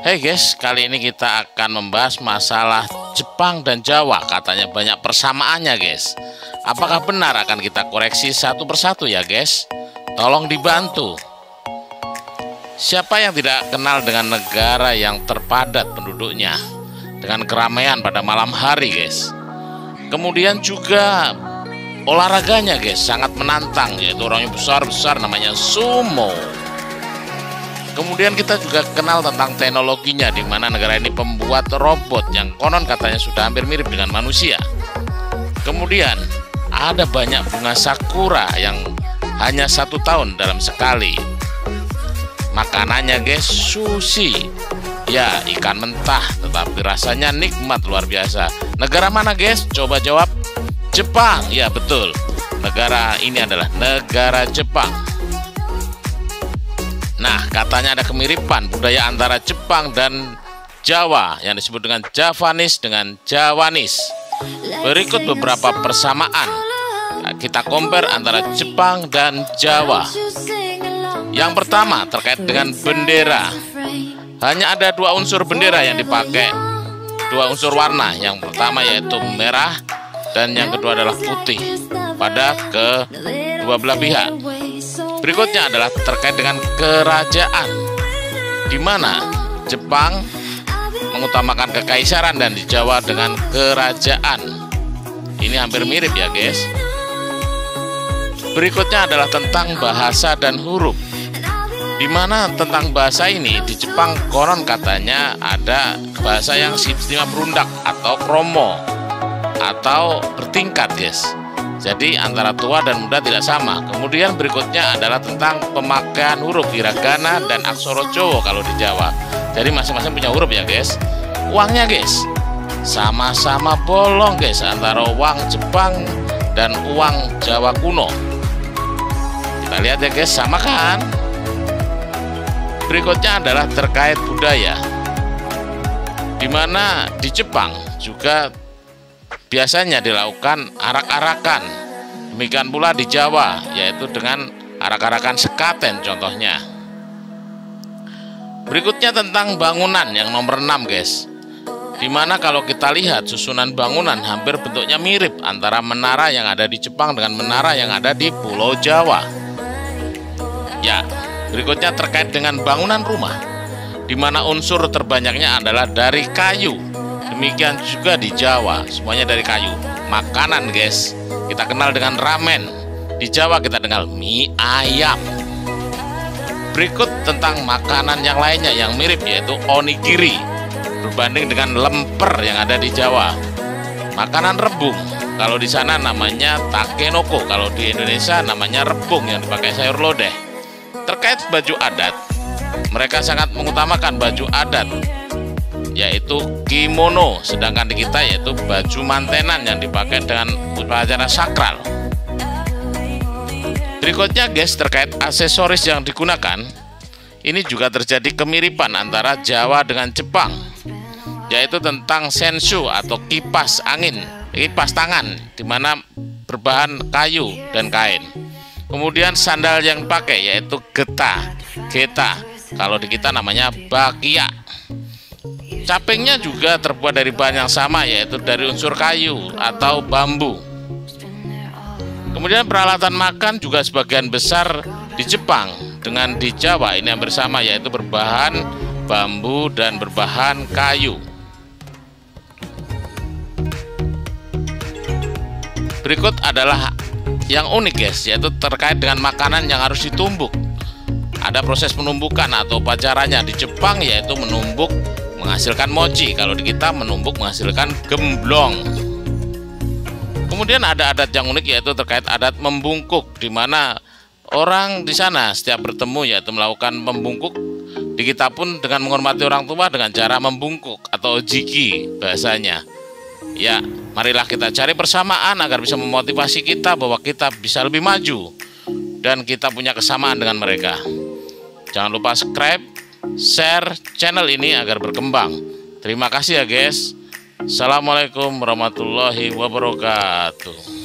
Hey guys, kali ini kita akan membahas masalah Jepang dan Jawa. Katanya banyak persamaannya guys. Apakah benar? Akan kita koreksi satu persatu ya guys. Tolong dibantu. Siapa yang tidak kenal dengan negara yang terpadat penduduknya, dengan keramaian pada malam hari guys. Kemudian juga olahraganya guys sangat menantang, yaitu orangnya besar-besar, namanya sumo. Kemudian kita juga kenal tentang teknologinya, di mana negara ini pembuat robot yang konon katanya sudah hampir mirip dengan manusia. Kemudian ada banyak bunga sakura yang hanya 1 tahun dalam sekali. Makanannya guys sushi, ya ikan mentah, tetapi rasanya nikmat luar biasa. Negara mana guys? Coba jawab. Jepang, ya betul. Negara ini adalah negara Jepang. Nah, katanya ada kemiripan budaya antara Jepang dan Jawa yang disebut dengan Javanese dengan Jawanese. Berikut beberapa persamaan. Kita compare antara Jepang dan Jawa. Yang pertama terkait dengan bendera. Hanya ada 2 unsur bendera yang dipakai, 2 unsur warna. Yang pertama yaitu merah dan yang kedua adalah putih pada kedua belah pihak. Berikutnya adalah terkait dengan kerajaan, di mana Jepang mengutamakan kekaisaran dan di Jawa dengan kerajaan. Ini hampir mirip ya guys. Berikutnya adalah tentang bahasa dan huruf, di mana tentang bahasa ini di Jepang konon katanya ada bahasa yang sistem berundak atau kromo atau bertingkat guys. Jadi antara tua dan muda tidak sama. Kemudian berikutnya adalah tentang pemakaian huruf hiragana dan aksara Jawa kalau di Jawa. Jadi masing-masing punya huruf ya guys. Uangnya guys sama-sama bolong guys, antara uang Jepang dan uang Jawa kuno. Kita lihat ya guys, sama kan? Berikutnya adalah terkait budaya, di mana di Jepang juga biasanya dilakukan arak-arakan. Demikian pula di Jawa, yaitu dengan arak-arakan sekaten contohnya. Berikutnya tentang bangunan yang nomor 6 guys, dimana kalau kita lihat susunan bangunan hampir bentuknya mirip antara menara yang ada di Jepang dengan menara yang ada di Pulau Jawa. Ya, berikutnya terkait dengan bangunan rumah, dimana unsur terbanyaknya adalah dari kayu. Demikian juga di Jawa, semuanya dari kayu. Makanan guys, kita kenal dengan ramen. Di Jawa kita kenal mie ayam. Berikut tentang makanan yang lainnya yang mirip, yaitu onigiri, berbanding dengan lemper yang ada di Jawa. Makanan rebung, kalau di sana namanya takenoko, kalau di Indonesia namanya rebung yang dipakai sayur lodeh. Terkait baju adat, mereka sangat mengutamakan baju adat, yaitu kimono, sedangkan di kita yaitu baju mantenan yang dipakai dengan upacara sakral. Berikutnya guys, terkait aksesoris yang digunakan, ini juga terjadi kemiripan antara Jawa dengan Jepang, yaitu tentang sensu atau kipas angin, kipas tangan, di mana berbahan kayu dan kain. Kemudian sandal yang dipakai yaitu geta, kalau di kita namanya bakia. Capingnya juga terbuat dari bahan yang sama, yaitu dari unsur kayu atau bambu. Kemudian peralatan makan juga sebagian besar di Jepang dengan di Jawa ini hampir sama, yaitu berbahan bambu dan berbahan kayu. Berikut adalah yang unik guys, yaitu terkait dengan makanan yang harus ditumbuk. Ada proses penumbukan atau upacaranya. Di Jepang yaitu menumbuk menghasilkan mochi, kalau di kita menumbuk menghasilkan gemblong. Kemudian ada adat yang unik, yaitu terkait adat membungkuk, di mana orang di sana setiap bertemu yaitu melakukan membungkuk. Di kita pun dengan menghormati orang tua dengan cara membungkuk atau jiki bahasanya. Ya, marilah kita cari persamaan agar bisa memotivasi kita bahwa kita bisa lebih maju dan kita punya kesamaan dengan mereka. Jangan lupa subscribe, share channel ini agar berkembang. Terima kasih ya guys. Assalamualaikum warahmatullahi wabarakatuh.